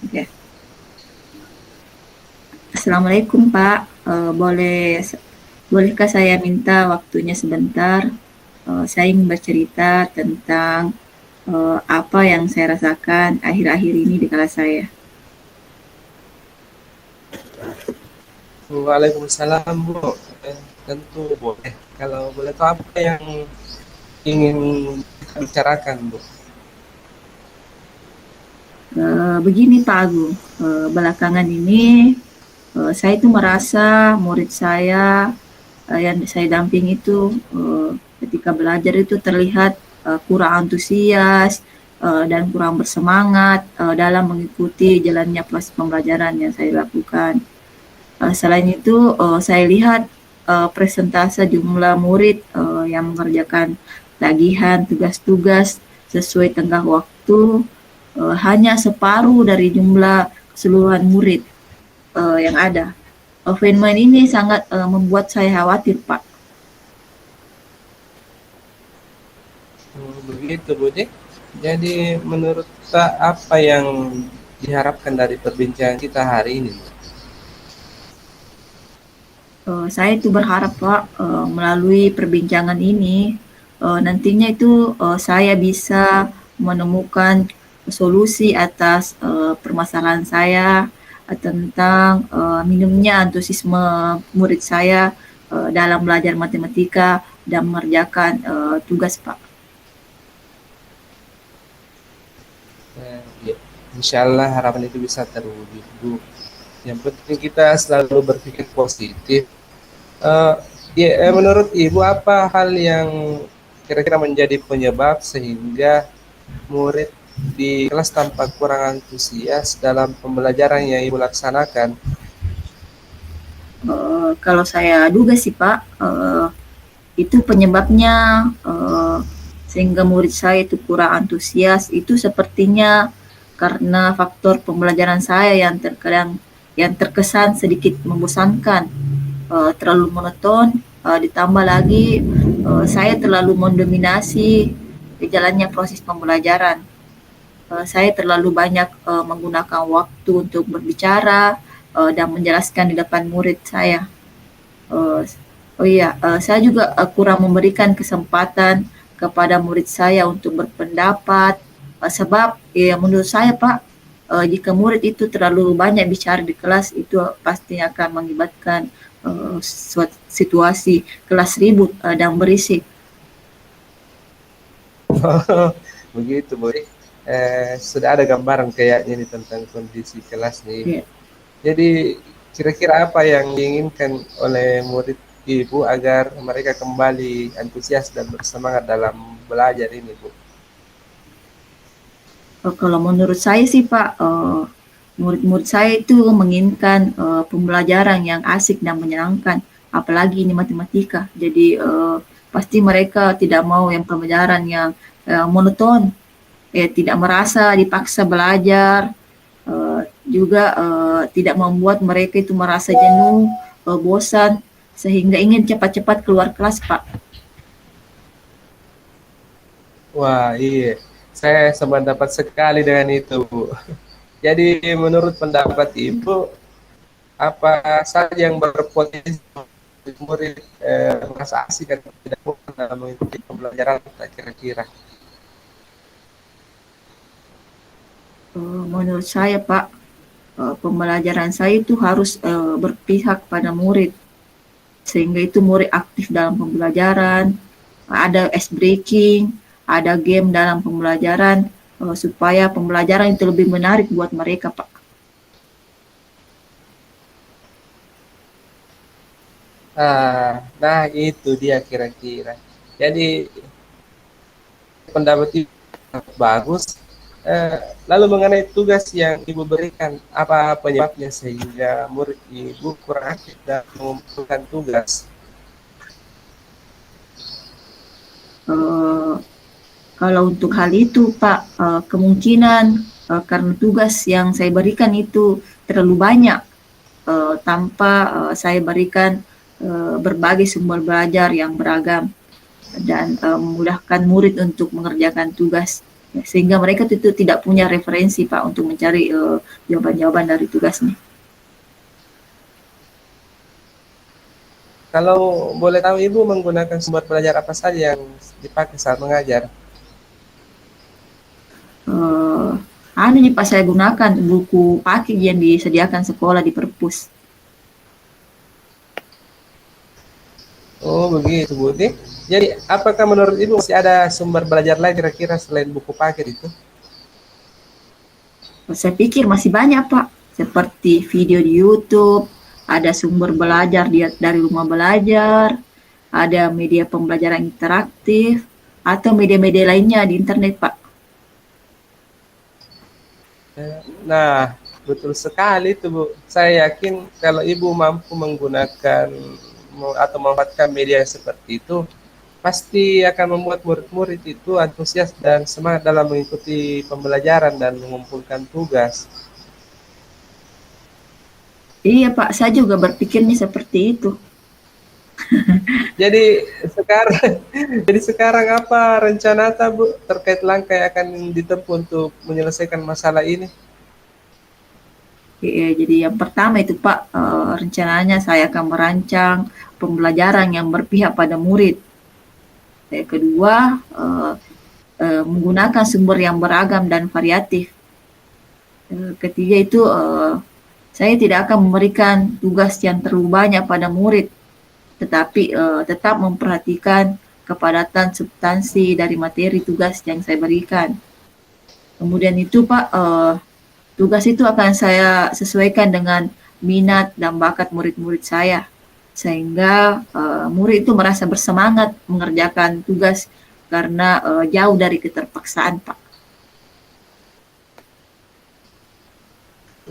Oke. Assalamualaikum Pak. Bolehkah saya minta waktunya sebentar? Saya ingin bercerita tentang apa yang saya rasakan akhir-akhir ini di kelas saya. Waalaikumsalam Bu. Tentu boleh. Kalau boleh tahu apa yang ingin kita bicarakan Bu? Begini Pak Agung, belakangan ini saya itu merasa murid saya yang saya damping itu ketika belajar itu terlihat kurang antusias dan kurang bersemangat dalam mengikuti jalannya proses pembelajaran yang saya lakukan. Selain itu, saya lihat presentase jumlah murid yang mengerjakan tagihan tugas-tugas sesuai tenggang waktu hanya separuh dari jumlah keseluruhan murid yang ada. Fenomena ini sangat membuat saya khawatir, Pak. Begitu Bu. Jadi menurut apa yang diharapkan dari perbincangan kita hari ini Bu? Saya itu berharap, Pak, melalui perbincangan ini nantinya itu saya bisa menemukan solusi atas permasalahan saya tentang minimnya antusiasme murid saya dalam belajar matematika dan mengerjakan tugas, Pak. Ya, insya Allah harapan itu bisa terwujud Bu. Yang penting kita selalu berpikir positif. Eh, Menurut Ibu apa hal yang kira-kira menjadi penyebab sehingga murid di kelas tampak kurang antusias dalam pembelajaran yang Ibu laksanakan? Kalau saya duga sih Pak, itu penyebabnya sehingga murid saya itu kurang antusias itu sepertinya karena faktor pembelajaran saya yang terkadang yang terkesan sedikit membosankan, terlalu monoton, ditambah lagi saya terlalu mendominasi jalannya proses pembelajaran. Saya terlalu banyak menggunakan waktu untuk berbicara dan menjelaskan di depan murid saya. Uh, oh iya, saya juga kurang memberikan kesempatan kepada murid saya untuk berpendapat, sebab ya menurut saya Pak, jika murid itu terlalu banyak bicara di kelas itu pasti akan mengakibatkan suatu situasi kelas ribut dan berisik. Begitu Bu. Sudah ada gambaran kayaknya nih tentang kondisi kelas nih Ibu. Ya. Jadi kira-kira apa yang diinginkan oleh murid Ibu agar mereka kembali antusias dan bersemangat dalam belajar ini Bu? Kalau menurut saya sih Pak, murid-murid saya itu menginginkan pembelajaran yang asik dan menyenangkan, apalagi ini matematika. Jadi pasti mereka tidak mau yang pembelajaran yang monoton, tidak merasa dipaksa belajar, juga tidak membuat mereka itu merasa jenuh, bosan, sehingga ingin cepat-cepat keluar kelas, Pak. Wah, iya. Saya sependapat sekali dengan itu, Bu. Jadi menurut pendapat Ibu, apa saja yang berpotensi murid merasa asik dan tidak bosan dalam mengikuti pembelajaran kita kira-kira? Menurut saya, Pak, pembelajaran saya itu harus berpihak pada murid, sehingga itu murid aktif dalam pembelajaran, ada ice breaking, ada game dalam pembelajaran, supaya pembelajaran itu lebih menarik buat mereka, Pak. Nah itu dia kira-kira. Jadi pendapat Ibu bagus. Lalu mengenai tugas yang Ibu berikan, apa penyebabnya sehingga murid Ibu kurang aktif dalam mengumpulkan tugas? Eh, Kalau untuk hal itu, Pak, kemungkinan karena tugas yang saya berikan itu terlalu banyak, tanpa saya berikan berbagai sumber belajar yang beragam dan memudahkan murid untuk mengerjakan tugas. Ya, sehingga mereka itu tidak punya referensi Pak untuk mencari jawaban-jawaban dari tugasnya. Kalau boleh tahu Ibu menggunakan sumber belajar apa saja yang dipakai saat mengajar? Eh, anu nih Pak, saya gunakan buku paki yang disediakan sekolah di perpus. Oh begitu Bu. Jadi apakah menurut Ibu masih ada sumber belajar lain kira-kira selain buku paket itu? Saya pikir masih banyak Pak, seperti video di YouTube, ada sumber belajar dari rumah belajar, ada media pembelajaran interaktif, atau media-media lainnya di internet Pak. Nah, betul sekali itu Bu. Saya yakin kalau Ibu mampu menggunakan atau memanfaatkan media seperti itu, pasti akan membuat murid-murid itu antusias dan semangat dalam mengikuti pembelajaran dan mengumpulkan tugas. Iya Pak, saya juga berpikirnya seperti itu. Jadi sekarang, jadi sekarang apa rencana Bu terkait langkah yang akan ditempuh untuk menyelesaikan masalah ini? Jadi yang pertama itu Pak, rencananya saya akan merancang pembelajaran yang berpihak pada murid. Yang kedua, menggunakan sumber yang beragam dan variatif. Ketiga itu, saya tidak akan memberikan tugas yang terlalu banyak pada murid, tetapi tetap memperhatikan kepadatan substansi dari materi tugas yang saya berikan. Kemudian itu Pak, tugas itu akan saya sesuaikan dengan minat dan bakat murid-murid saya, sehingga murid itu merasa bersemangat mengerjakan tugas karena jauh dari keterpaksaan Pak.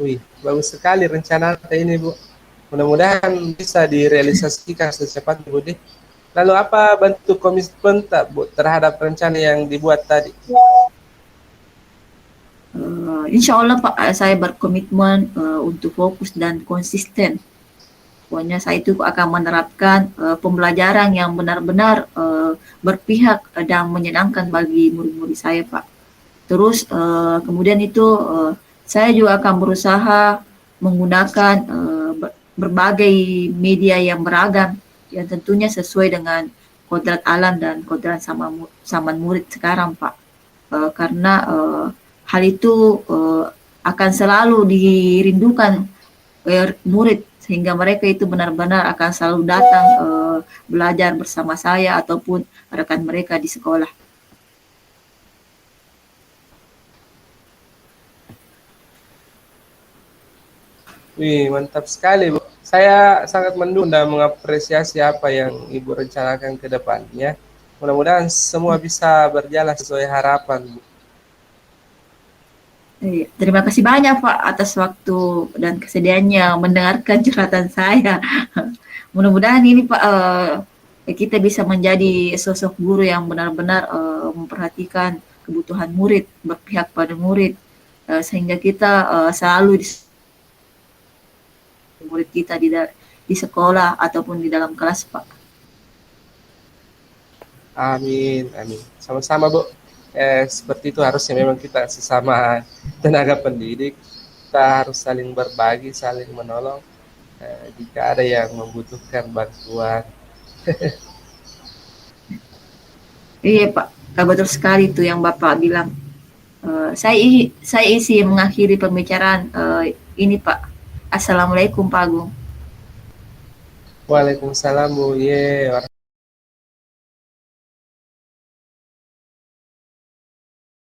Wih, bagus sekali rencana ini Bu. Mudah-mudahan bisa direalisasikan secepatnya Bu. Lalu apa bentuk komitmen tak Bu terhadap rencana yang dibuat tadi? Insya Allah Pak, saya berkomitmen untuk fokus dan konsisten. Pokoknya saya itu akan menerapkan pembelajaran yang benar-benar berpihak dan menyenangkan bagi murid-murid saya Pak. Terus kemudian itu saya juga akan berusaha menggunakan berbagai media yang beragam yang tentunya sesuai dengan kodrat alam dan kodrat zaman murid sekarang Pak. Karena hal itu akan selalu dirindukan murid, sehingga mereka itu benar-benar akan selalu datang belajar bersama saya ataupun rekan mereka di sekolah. Wih, mantap sekali, Bu. Saya sangat mendukung dan mengapresiasi apa yang Ibu rencanakan ke depannya. Mudah-mudahan semua bisa berjalan sesuai harapan, Bu. Terima kasih banyak Pak atas waktu dan kesediaannya mendengarkan curhatan saya. Mudah-mudahan ini Pak, kita bisa menjadi sosok guru yang benar-benar memperhatikan kebutuhan murid, berpihak pada murid, sehingga kita selalu murid kita di sekolah ataupun di dalam kelas Pak. Amin, amin. Sama-sama, Bu. Seperti itu harusnya memang kita sesama tenaga pendidik, kita harus saling berbagi, saling menolong jika ada yang membutuhkan bantuan. Iya Pak, betul sekali itu yang Bapak bilang. Saya isi mengakhiri pembicaraan ini Pak. Assalamualaikum Pak Agung. Waalaikumsalam Bu.